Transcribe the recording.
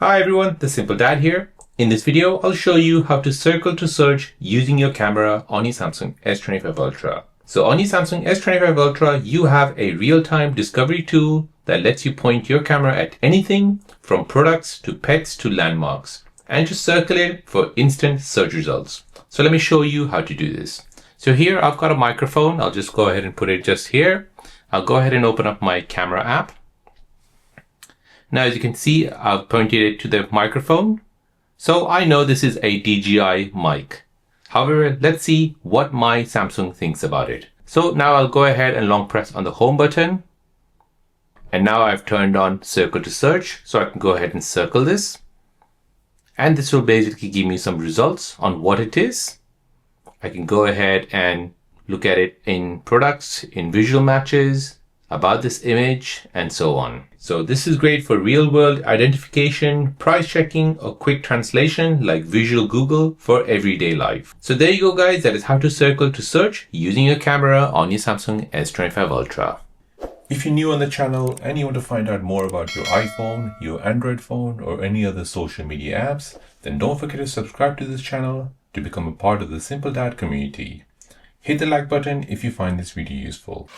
Hi everyone, the Simple Dad here. In this video, I'll show you how to circle to search using your camera on your Samsung S25 Ultra. So on your Samsung S25 Ultra, you have a real-time discovery tool that lets you point your camera at anything from products to pets to landmarks and just circle it for instant search results. So let me show you how to do this. So here I've got a microphone. I'll just go ahead and put it just here. I'll go ahead and open up my camera app. Now, as you can see, I've pointed it to the microphone. So I know this is a DJI mic. However, let's see what my Samsung thinks about it. So now I'll go ahead and long press on the home button. And now I've turned on circle to search. So I can go ahead and circle this. And this will basically give me some results on what it is. I can go ahead and look at it in products, in visual matches, about this image, and so on. So this is great for real-world identification, price checking, or quick translation like Visual Google for everyday life. So there you go, guys. That is how to circle to search using your camera on your Samsung S25 Ultra. If you're new on the channel and you want to find out more about your iPhone, your Android phone, or any other social media apps, then don't forget to subscribe to this channel to become a part of the Simple Dad community. Hit the like button if you find this video useful.